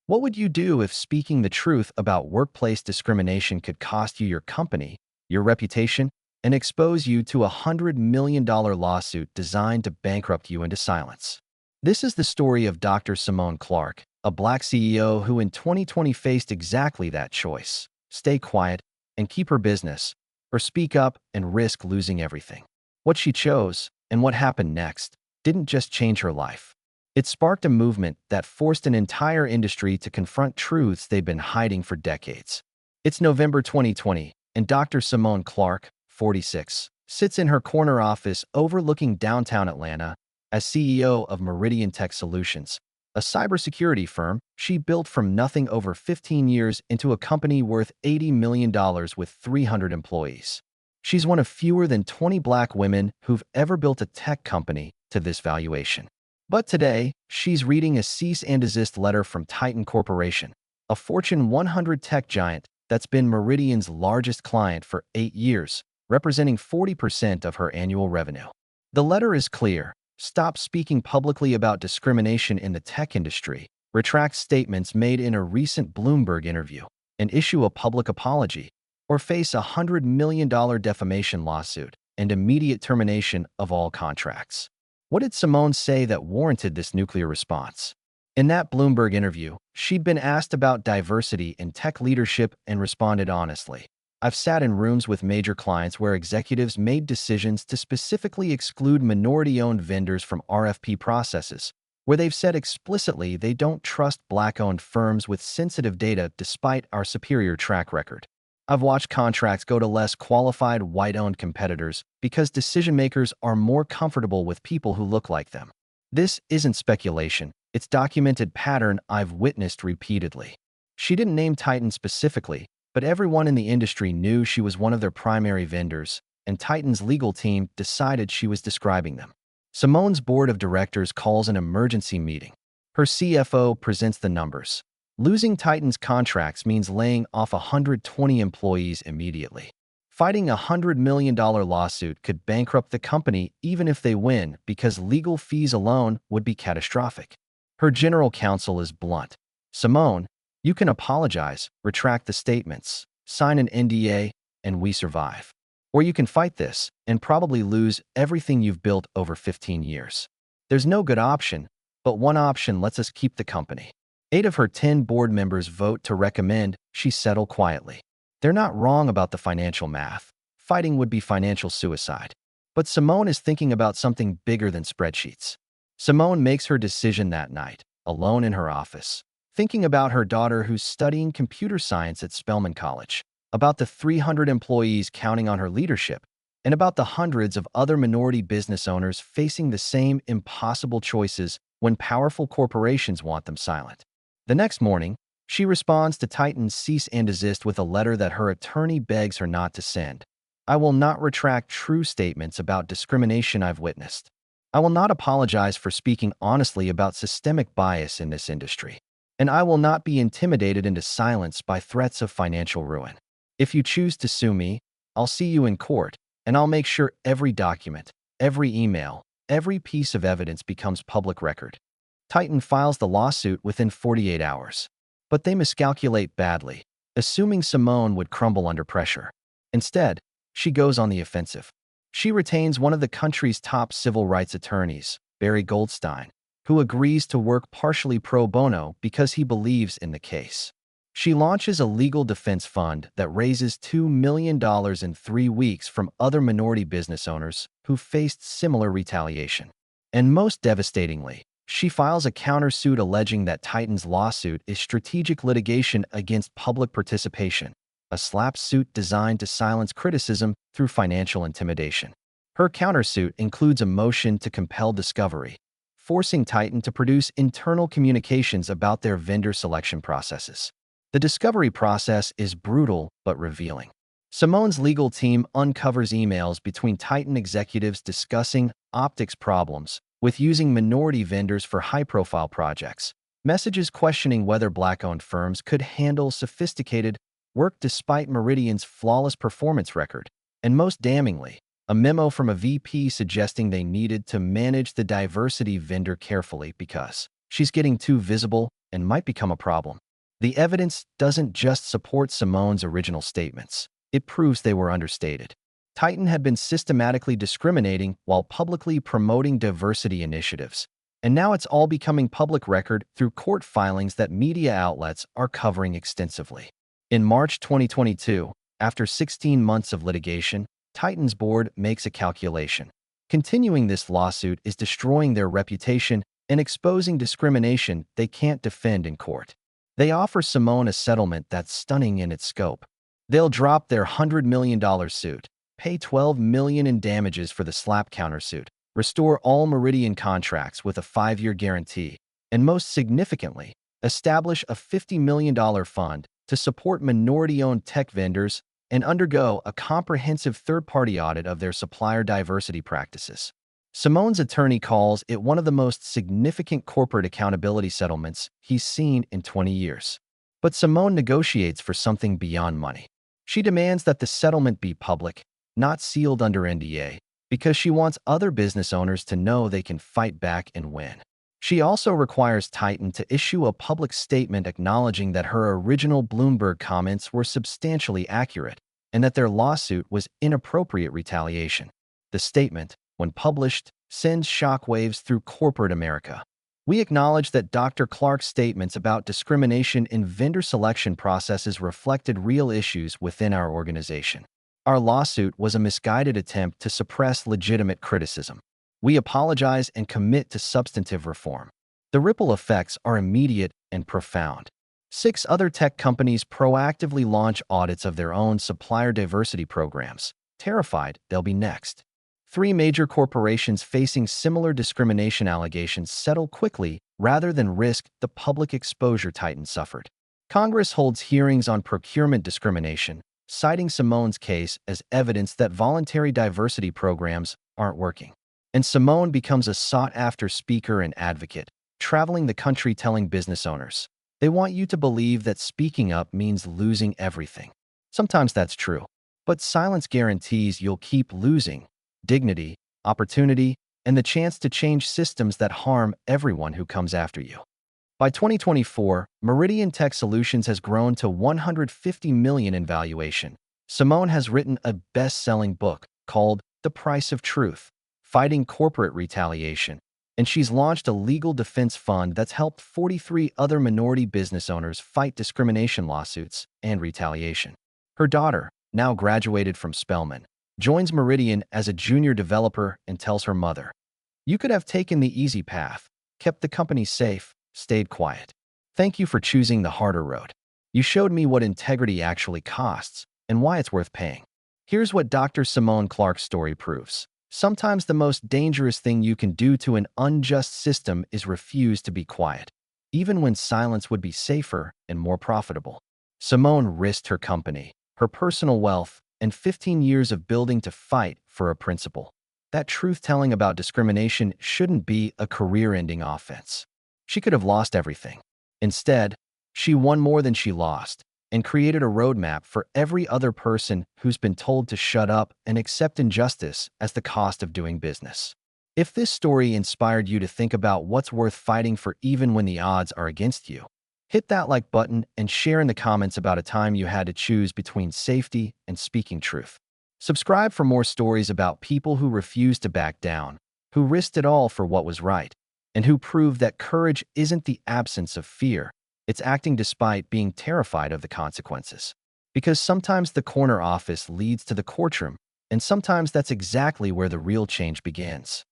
What would you do if speaking the truth about workplace discrimination could cost you your company, your reputation, and expose you to $100 million lawsuit designed to bankrupt you into silence? This is the story of Dr. Simone Clarke, a Black CEO who in 2020 faced exactly that choice: stay quiet and keep her business, or speak up and risk losing everything. What she chose, and what happened next, didn't just change her life. It sparked a movement that forced an entire industry to confront truths they'd been hiding for decades. It's November 2020, and Dr. Simone Clarke, 46, sits in her corner office overlooking downtown Atlanta as CEO of Meridian Tech Solutions, a cybersecurity firm she built from nothing over 15 years into a company worth $80 million with 300 employees. She's one of fewer than 20 Black women who've ever built a tech company to this valuation. But today, she's reading a cease and desist letter from Titan Corporation, a Fortune 100 tech giant that's been Meridian's largest client for 8 years, representing 40% of her annual revenue. The letter is clear: stop speaking publicly about discrimination in the tech industry, retract statements made in a recent Bloomberg interview, and issue a public apology, or face a $100 million defamation lawsuit and immediate termination of all contracts. What did Simone say that warranted this nuclear response? In that Bloomberg interview, she'd been asked about diversity in tech leadership and responded honestly. "I've sat in rooms with major clients where executives made decisions to specifically exclude minority-owned vendors from RFP processes, where they've said explicitly they don't trust Black-owned firms with sensitive data despite our superior track record. I've watched contracts go to less qualified white-owned competitors because decision-makers are more comfortable with people who look like them. This isn't speculation. It's documented pattern I've witnessed repeatedly." She didn't name Titan specifically, but everyone in the industry knew she was one of their primary vendors, and Titan's legal team decided she was describing them. Simone's board of directors calls an emergency meeting. Her CFO presents the numbers. Losing Titan's contracts means laying off 120 employees immediately. Fighting a $100 million lawsuit could bankrupt the company even if they win, because legal fees alone would be catastrophic. Her general counsel is blunt: "Simone, you can apologize, retract the statements, sign an NDA, and we survive. Or you can fight this and probably lose everything you've built over 15 years. There's no good option, but one option lets us keep the company." 8 of her 10 board members vote to recommend she settle quietly. They're not wrong about the financial math. Fighting would be financial suicide. But Simone is thinking about something bigger than spreadsheets. Simone makes her decision that night, alone in her office, thinking about her daughter who's studying computer science at Spelman College, about the 300 employees counting on her leadership, and about the hundreds of other minority business owners facing the same impossible choices when powerful corporations want them silent. The next morning, she responds to Titan's cease and desist with a letter that her attorney begs her not to send. "I will not retract true statements about discrimination I've witnessed. I will not apologize for speaking honestly about systemic bias in this industry. And I will not be intimidated into silence by threats of financial ruin. If you choose to sue me, I'll see you in court, and I'll make sure every document, every email, every piece of evidence becomes public record." Titan files the lawsuit within 48 hours. But they miscalculate badly, assuming Simone would crumble under pressure. Instead, she goes on the offensive. She retains one of the country's top civil rights attorneys, Barry Goldstein, who agrees to work partially pro bono because he believes in the case. She launches a legal defense fund that raises $2 million in 3 weeks from other minority business owners who faced similar retaliation. And most devastatingly, she files a countersuit alleging that Titan's lawsuit is strategic litigation against public participation, a slap suit designed to silence criticism through financial intimidation. Her countersuit includes a motion to compel discovery, forcing Titan to produce internal communications about their vendor selection processes. The discovery process is brutal but revealing. Simone's legal team uncovers emails between Titan executives discussing optics problems with using minority vendors for high-profile projects, messages questioning whether Black-owned firms could handle sophisticated work despite Meridian's flawless performance record, and most damningly, a memo from a VP suggesting they needed to manage the diversity vendor carefully because she's getting too visible and might become a problem. The evidence doesn't just support Simone's original statements. It proves they were understated. Titan had been systematically discriminating while publicly promoting diversity initiatives. And now it's all becoming public record through court filings that media outlets are covering extensively. In March 2022, after 16 months of litigation, Titan's board makes a calculation. Continuing this lawsuit is destroying their reputation and exposing discrimination they can't defend in court. They offer Simone a settlement that's stunning in its scope. They'll drop their $100 million suit, pay $12 million in damages for the slap countersuit, restore all Meridian contracts with a 5-year guarantee, and most significantly, establish a $50 million fund to support minority-owned tech vendors and undergo a comprehensive third-party audit of their supplier diversity practices. Simone's attorney calls it one of the most significant corporate accountability settlements he's seen in 20 years. But Simone negotiates for something beyond money. She demands that the settlement be public, not sealed under NDA, because she wants other business owners to know they can fight back and win. She also requires Titan to issue a public statement acknowledging that her original Bloomberg comments were substantially accurate and that their lawsuit was inappropriate retaliation. The statement, when published, sends shockwaves through corporate America. We acknowledge that Dr. Clarke's statements about discrimination in vendor selection processes reflected real issues within our organization. Our lawsuit was a misguided attempt to suppress legitimate criticism. We apologize and commit to substantive reform. The ripple effects are immediate and profound. 6 other tech companies proactively launch audits of their own supplier diversity programs, terrified they'll be next. 3 major corporations facing similar discrimination allegations settle quickly rather than risk the public exposure Titan suffered. Congress holds hearings on procurement discrimination, citing Simone's case as evidence that voluntary diversity programs aren't working. And Simone becomes a sought-after speaker and advocate, traveling the country telling business owners, they want you to believe that speaking up means losing everything. Sometimes that's true, but silence guarantees you'll keep losing dignity, opportunity, and the chance to change systems that harm everyone who comes after you. By 2024, Meridian Tech Solutions has grown to $150 million in valuation. Simone has written a best-selling book called The Price of Truth, Fighting Corporate Retaliation, and she's launched a legal defense fund that's helped 43 other minority business owners fight discrimination lawsuits and retaliation. Her daughter, now graduated from Spelman, joins Meridian as a junior developer and tells her mother, "You could have taken the easy path, kept the company safe, stayed quiet. Thank you for choosing the harder road. You showed me what integrity actually costs and why it's worth paying." Here's what Dr. Simone Clarke's story proves. Sometimes the most dangerous thing you can do to an unjust system is refuse to be quiet, even when silence would be safer and more profitable. Simone risked her company, her personal wealth, and 15 years of building to fight for a principle. That truth-telling about discrimination shouldn't be a career-ending offense. She could have lost everything. Instead, she won more than she lost and created a roadmap for every other person who's been told to shut up and accept injustice as the cost of doing business. If this story inspired you to think about what's worth fighting for even when the odds are against you, hit that like button and share in the comments about a time you had to choose between safety and speaking truth. Subscribe for more stories about people who refused to back down, who risked it all for what was right, and who proved that courage isn't the absence of fear. It's acting despite being terrified of the consequences. Because sometimes the corner office leads to the courtroom, and sometimes that's exactly where the real change begins.